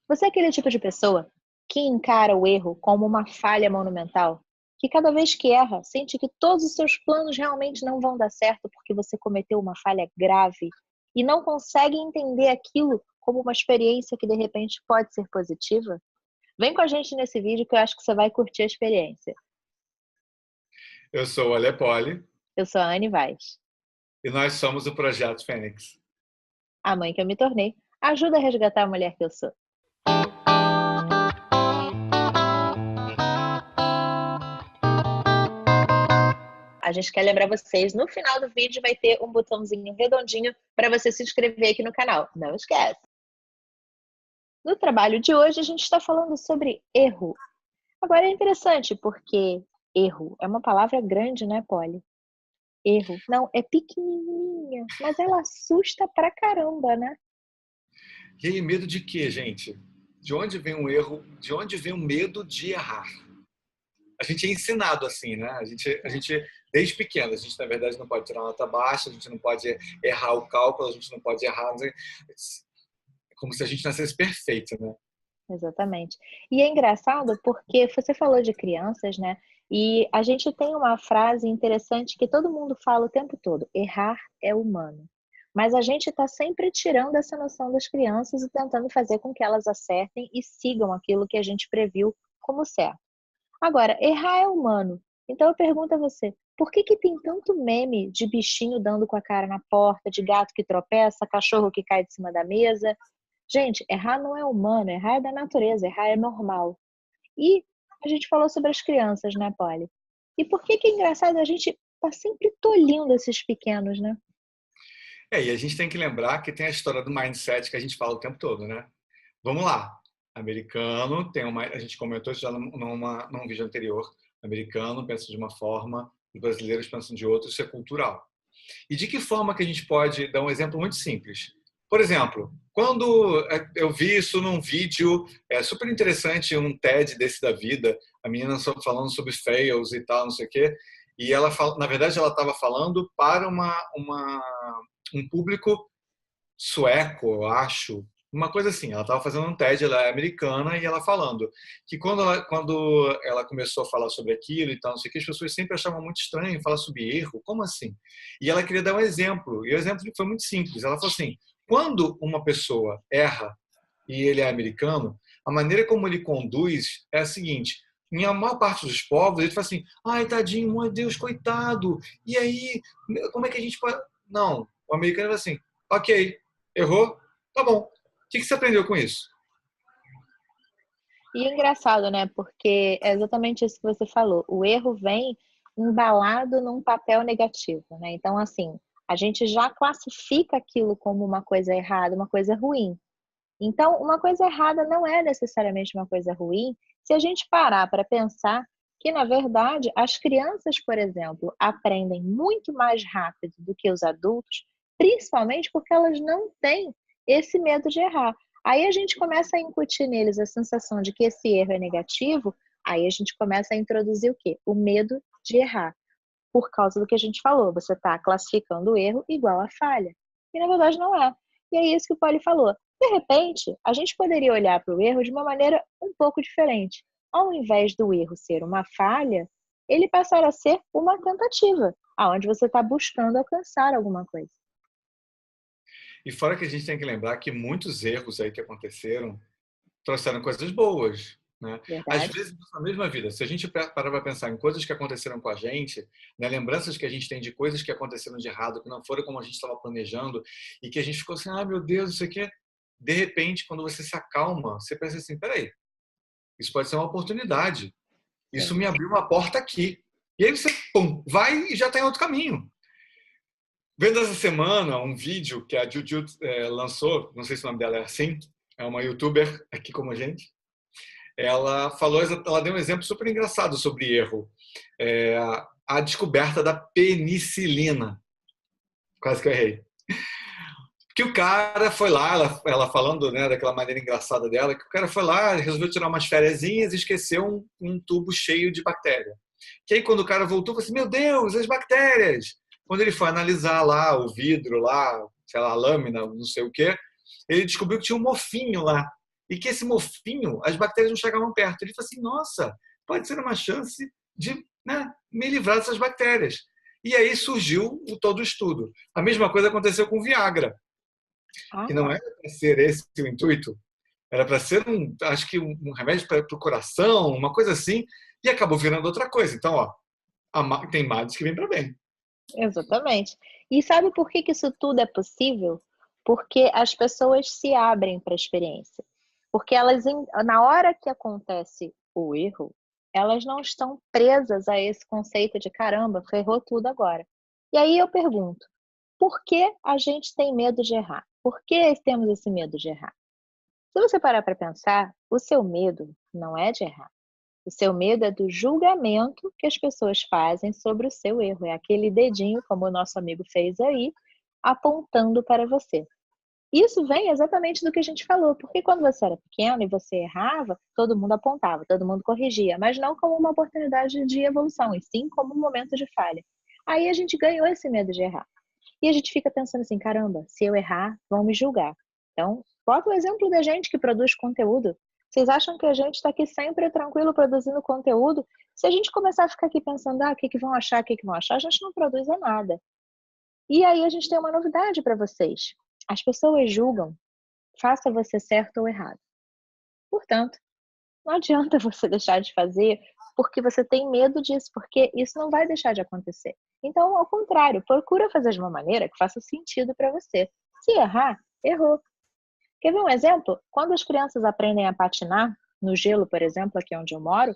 Você é aquele tipo de pessoa que encara o erro como uma falha monumental? Que cada vez que erra, sente que todos os seus planos realmente não vão dar certo porque você cometeu uma falha grave e não consegue entender aquilo como uma experiência que de repente pode ser positiva? Vem com a gente nesse vídeo que eu acho que você vai curtir a experiência. Eu sou o Alepoli Eu sou a Anne Vaz, e nós somos o Projeto Fênix. a mãe que eu me tornei. Ajuda a resgatar a mulher que eu sou. A gente quer lembrar vocês, no final do vídeo vai ter um botãozinho redondinho para você se inscrever aqui no canal. Não esquece! No trabalho de hoje, a gente está falando sobre erro. Agora é interessante porque erro é uma palavra grande, né, Polly? Erro. Não, é pequenininha, mas ela assusta pra caramba, né? E aí, medo de quê, gente? De onde vem um erro? De onde vem o medo de errar? A gente é ensinado assim, né? A gente desde pequeno, a gente na verdade não pode tirar nota baixa, a gente não pode errar o cálculo, a gente não pode errar, não sei, é como se a gente nascesse perfeito, né? Exatamente. E é engraçado porque você falou de crianças, né? E a gente tem uma frase interessante que todo mundo fala o tempo todo: errar é humano. Mas a gente está sempre tirando essa noção das crianças e tentando fazer com que elas acertem e sigam aquilo que a gente previu como certo. Agora, errar é humano. Então eu pergunto a você, por que que tem tanto meme de bichinho dando com a cara na porta, de gato que tropeça, cachorro que cai de cima da mesa? Gente, errar não é humano, errar é da natureza, errar é normal. E a gente falou sobre as crianças, né, Polly? E por que que é engraçado? A gente tá sempre tolhindo esses pequenos, né? E a gente tem que lembrar que tem a história do mindset que a gente fala o tempo todo, né? Vamos lá. Americano tem uma, a gente comentou isso já num vídeo anterior. Americano pensa de uma forma, os brasileiros pensam de outra, isso é cultural. E de que forma que a gente pode dar um exemplo muito simples? Por exemplo, quando eu vi isso num vídeo, é super interessante, um TED desse da vida, a menina falando sobre fails e tal, não sei o quê, e ela, na verdade, ela estava falando para um público sueco, eu acho, uma coisa assim. Ela estava fazendo um TED, ela é americana, e ela falando que quando ela começou a falar sobre aquilo e tal, não sei o que, as pessoas sempre achavam muito estranho falar sobre erro, como assim? E ela queria dar um exemplo, e o exemplo foi muito simples. Ela falou assim: quando uma pessoa erra e ele é americano, a maneira como ele conduz é a seguinte. Em a maior parte dos povos, ele fala assim: ai, tadinho, meu Deus, coitado, e aí, como é que a gente pode. Não, o americano vai assim: ok, errou? Tá bom. O que você aprendeu com isso? E é engraçado, né? Porque é exatamente isso que você falou. O erro vem embalado num papel negativo, né? Então, assim, a gente já classifica aquilo como uma coisa errada, uma coisa ruim. Então, uma coisa errada não é necessariamente uma coisa ruim se a gente parar para pensar que, na verdade, as crianças, por exemplo, aprendem muito mais rápido do que os adultos, principalmente porque elas não têm esse medo de errar. Aí a gente começa a incutir neles a sensação de que esse erro é negativo, aí a gente começa a introduzir o quê? O medo de errar. Por causa do que a gente falou, você está classificando o erro igual a falha. E na verdade não é. E é isso que o Paulo falou. De repente, a gente poderia olhar para o erro de uma maneira um pouco diferente. Ao invés do erro ser uma falha, ele passar a ser uma tentativa, aonde você está buscando alcançar alguma coisa. E fora que a gente tem que lembrar que muitos erros aí que aconteceram trouxeram coisas boas, né? Às Verdade? vezes, na mesma vida, se a gente parar para pensar em coisas que aconteceram com a gente, né, lembranças que a gente tem de coisas que aconteceram de errado, que não foram como a gente estava planejando, e que a gente ficou assim: ah, meu Deus, isso aqui. De repente, quando você se acalma, você pensa assim: peraí, isso pode ser uma oportunidade. Isso Sim. me abriu uma porta aqui. E aí você, pum, vai e já está em outro caminho. Vendo essa semana um vídeo que a Juju lançou, não sei se o nome dela é assim, é uma youtuber aqui como a gente. Ela falou, ela deu um exemplo super engraçado sobre erro. É, a descoberta da penicilina. Quase que eu errei. Que o cara foi lá, ela falando, né, daquela maneira engraçada dela, que o cara foi lá, resolveu tirar umas fériasinhas e esqueceu um tubo cheio de bactéria. Que aí quando o cara voltou, falou assim: meu Deus, as bactérias! Quando ele foi analisar lá o vidro, lá, sei lá, a lâmina, não sei o quê, ele descobriu que tinha um mofinho lá. e que esse mofinho, as bactérias não chegavam perto. Ele falou assim, nossa, pode ser uma chance de, né, me livrar dessas bactérias. E aí surgiu todo o estudo. A mesma coisa aconteceu com o Viagra, que não Ah, era para ser esse o intuito, era para ser acho que um remédio para o coração, uma coisa assim, e acabou virando outra coisa. Então, ó, tem males que vêm para bem. exatamente. E sabe por que que isso tudo é possível? Porque as pessoas se abrem para a experiência. Porque na hora que acontece o erro, elas não estão presas a esse conceito de caramba, ferrou tudo agora. E aí eu pergunto, por que a gente tem medo de errar? Por que temos esse medo de errar? Se você parar para pensar, o seu medo não é de errar. O seu medo é do julgamento que as pessoas fazem sobre o seu erro. É aquele dedinho, como o nosso amigo fez aí, apontando para você. Isso vem exatamente do que a gente falou, porque quando você era pequeno e você errava, todo mundo apontava, todo mundo corrigia, mas não como uma oportunidade de evolução, e sim como um momento de falha. Aí a gente ganhou esse medo de errar. E a gente fica pensando assim, caramba, se eu errar, vão me julgar. Então, bota o exemplo da gente que produz conteúdo. Vocês acham que a gente está aqui sempre tranquilo produzindo conteúdo? Se a gente começar a ficar aqui pensando, o que vão achar, o que vão achar, a gente não produz nada. E aí a gente tem uma novidade para vocês. As pessoas julgam, faça você certo ou errado. Portanto, não adianta você deixar de fazer porque você tem medo disso, porque isso não vai deixar de acontecer. Então, ao contrário, procura fazer de uma maneira que faça sentido para você. Se errar, errou. Quer ver um exemplo? Quando as crianças aprendem a patinar, no gelo, por exemplo, aqui onde eu moro,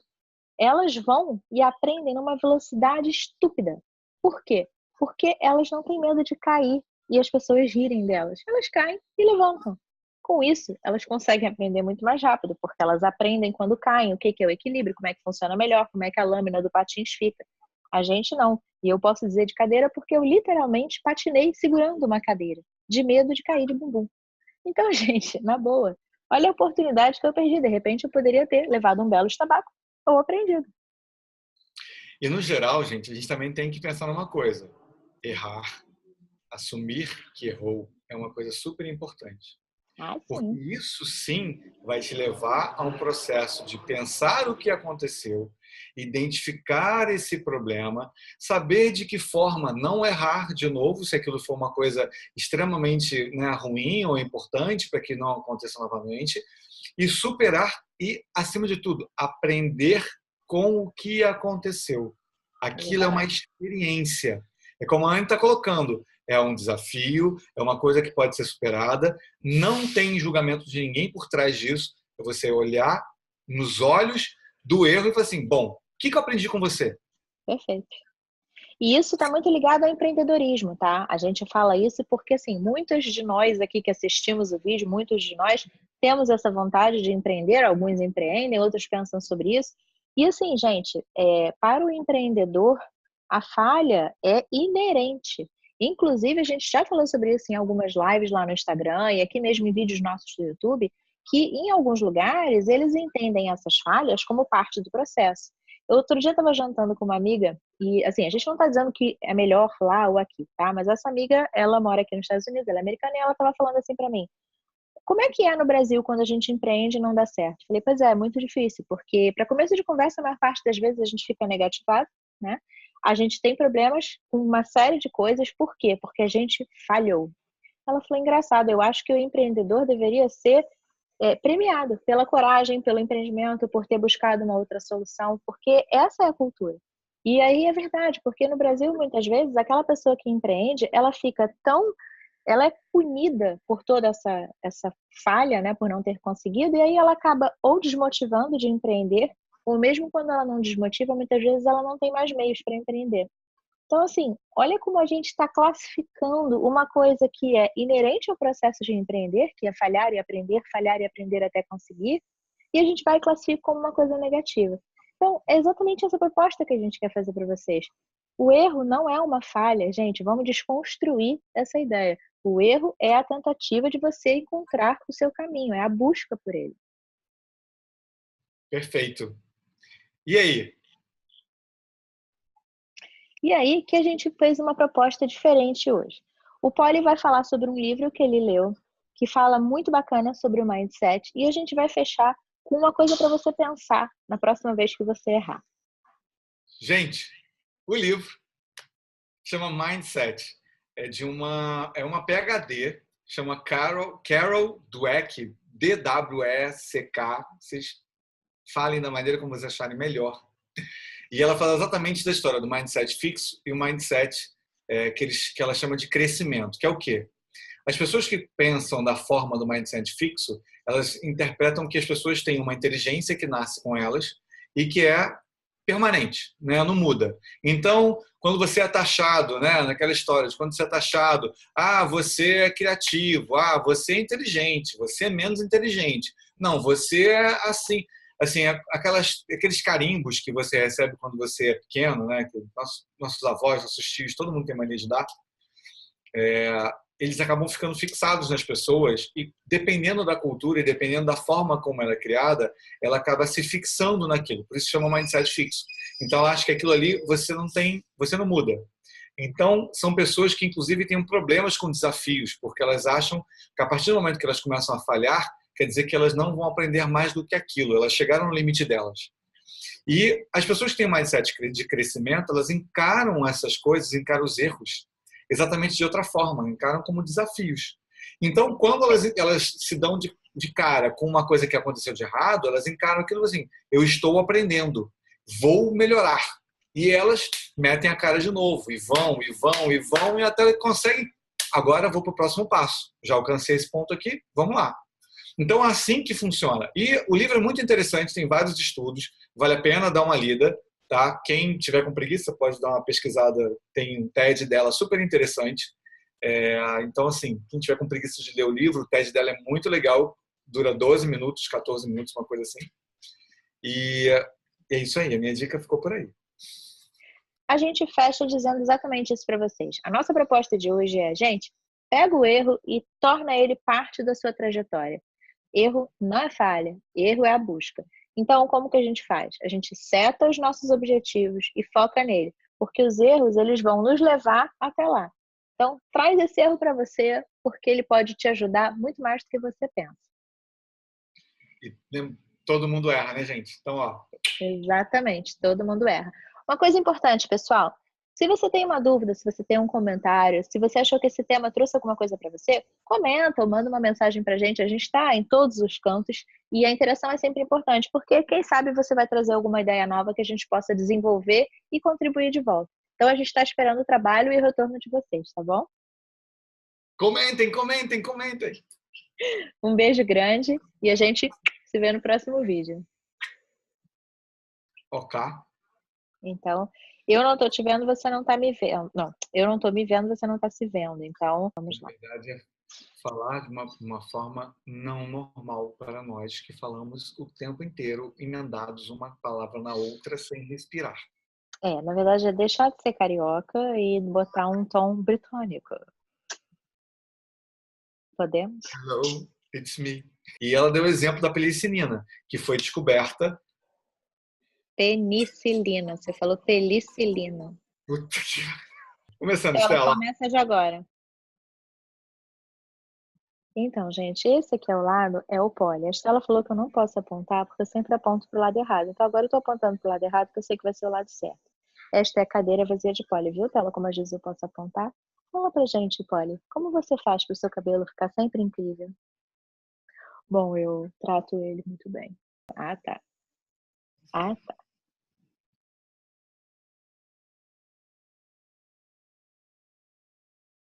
elas vão e aprendem numa velocidade estúpida. Por quê? Porque elas não têm medo de cair e as pessoas rirem delas. Elas caem e levantam. Com isso, elas conseguem aprender muito mais rápido, porque elas aprendem quando caem, o que é o equilíbrio, como é que funciona melhor, como é que a lâmina do patins fica. A gente não. E eu posso dizer de cadeira porque eu literalmente patinei segurando uma cadeira, de medo de cair de bumbum. Então, gente, na boa, olha a oportunidade que eu perdi. De repente, eu poderia ter levado um belo tabaco ou aprendido. E, no geral, gente, a gente também tem que pensar numa coisa. Errar, assumir que errou, é uma coisa super importante. Ah, Porque sim. isso sim vai te levar a um processo de pensar o que aconteceu, identificar esse problema, saber de que forma não errar de novo, se aquilo for uma coisa extremamente, né, ruim ou importante para que não aconteça novamente, e superar e, acima de tudo, aprender com o que aconteceu. Aquilo é uma Exatamente. experiência. É como a Anne está colocando, é um desafio, é uma coisa que pode ser superada, não tem julgamento de ninguém por trás disso, é você olhar nos olhos do erro e falar assim, bom, o que eu aprendi com você? Perfeito. E isso está muito ligado ao empreendedorismo, tá? A gente fala isso porque, assim, muitos de nós aqui que assistimos o vídeo, muitos de nós temos essa vontade de empreender, alguns empreendem, outros pensam sobre isso. E assim, gente, para o empreendedor, a falha é inerente. Inclusive, a gente já falou sobre isso em algumas lives lá no Instagram e aqui mesmo em vídeos nossos do YouTube, que em alguns lugares eles entendem essas falhas como parte do processo. Outro dia eu estava jantando com uma amiga e, assim, a gente não está dizendo que é melhor lá ou aqui, tá? Mas essa amiga, ela mora aqui nos Estados Unidos, ela é americana e ela estava falando assim para mim, como é que é no Brasil quando a gente empreende e não dá certo? Falei, pois é muito difícil, porque para começo de conversa, a maior parte das vezes a gente fica negativado, né? A gente tem problemas com uma série de coisas, por quê? Porque a gente falhou. Ela falou, engraçado, eu acho que o empreendedor deveria ser premiado pela coragem, pelo empreendimento, por ter buscado uma outra solução, porque essa é a cultura. E aí é verdade, porque no Brasil, muitas vezes, aquela pessoa que empreende, ela é punida por toda essa falha, né, por não ter conseguido, e aí ela acaba ou desmotivando de empreender, ou mesmo quando ela não desmotiva, muitas vezes ela não tem mais meios para empreender. Então, assim, olha como a gente está classificando uma coisa que é inerente ao processo de empreender, que é falhar e aprender até conseguir, e a gente vai classificar como uma coisa negativa. Então, é exatamente essa proposta que a gente quer fazer para vocês. O erro não é uma falha, gente, vamos desconstruir essa ideia. O erro é a tentativa de você encontrar o seu caminho, é a busca por ele. Perfeito. E aí? E aí que a gente fez uma proposta diferente hoje. O Poli vai falar sobre um livro que ele leu, que fala muito bacana sobre o mindset e a gente vai fechar com uma coisa para você pensar na próxima vez que você errar. Gente, o livro chama Mindset. É uma PhD, chama Carol Dweck, Dweck. Vocês falem da maneira como vocês acharem melhor. E ela fala exatamente da história do mindset fixo e o mindset que ela chama de crescimento, que é o quê? As pessoas que pensam da forma do mindset fixo, elas interpretam que as pessoas têm uma inteligência que nasce com elas e que é permanente, né? Não muda. Então, quando você é taxado, né? Naquela história de quando você é taxado, você é criativo, você é inteligente, você é menos inteligente. Não, você é assim, aqueles carimbos que você recebe quando você é pequeno, né? Que nossos avós, nossos tios, todo mundo tem mania de dar. Eles acabam ficando fixados nas pessoas e, dependendo da cultura e dependendo da forma como ela é criada, ela acaba se fixando naquilo. Por isso chama mindset fixo. Então, eu acho que aquilo ali você não muda. Então, são pessoas que, inclusive, têm problemas com desafios, porque elas acham que, a partir do momento que elas começam a falhar, quer dizer que elas não vão aprender mais do que aquilo. Elas chegaram no limite delas. E as pessoas que têm mindset de crescimento, elas encaram essas coisas, encaram os erros exatamente de outra forma, encaram como desafios. Então, quando elas se dão de cara com uma coisa que aconteceu de errado, elas encaram aquilo assim, eu estou aprendendo, vou melhorar. E elas metem a cara de novo, e vão, e até conseguem, agora vou para o próximo passo. Já alcancei esse ponto aqui, vamos lá. Então, é assim que funciona. E o livro é muito interessante, tem vários estudos, vale a pena dar uma lida. Tá? Quem tiver com preguiça pode dar uma pesquisada, tem um TED dela super interessante. Então, assim, quem tiver com preguiça de ler o livro, o TED dela é muito legal, dura 12 minutos, 14 minutos, uma coisa assim. E é isso aí, a minha dica ficou por aí. A gente fecha dizendo exatamente isso para vocês. A nossa proposta de hoje é, gente, pega o erro e torna ele parte da sua trajetória. Erro não é falha, erro é a busca. Então, como que a gente faz? A gente seta os nossos objetivos e foca nele, porque os erros eles vão nos levar até lá. Então, traz esse erro para você, porque ele pode te ajudar muito mais do que você pensa. E todo mundo erra, né, gente? Então, ó. Exatamente, todo mundo erra. Uma coisa importante, pessoal, se você tem uma dúvida, se você tem um comentário, se você achou que esse tema trouxe alguma coisa para você, comenta ou manda uma mensagem para a gente está em todos os cantos e a interação é sempre importante, porque quem sabe você vai trazer alguma ideia nova que a gente possa desenvolver e contribuir de volta. Então a gente está esperando o trabalho e o retorno de vocês, tá bom? Comentem! Um beijo grande e a gente se vê no próximo vídeo. Ok. Então, eu não estou te vendo, você não está me vendo. Não, eu não estou me vendo, você não está se vendo. Então, vamos lá. Na verdade, é falar de uma forma não normal para nós, que falamos o tempo inteiro emendados uma palavra na outra sem respirar. Na verdade, é deixar de ser carioca e botar um tom britânico. Podemos? Hello, it's me. E ela deu o exemplo da penicilina, que foi descoberta. Penicilina. Você falou penicilina. Começando, Ela Estela. começa de agora. Então, gente, esse aqui ao lado é o poli. A Estela falou que eu não posso apontar porque eu sempre aponto para o lado errado. Então, agora eu estou apontando para o lado errado porque eu sei que vai ser o lado certo. Esta é a cadeira vazia de poli, viu, Tela? Como às vezes eu posso apontar. Fala pra gente, Polly, como você faz para o seu cabelo ficar sempre incrível? Bom, eu trato ele muito bem. Ah, tá.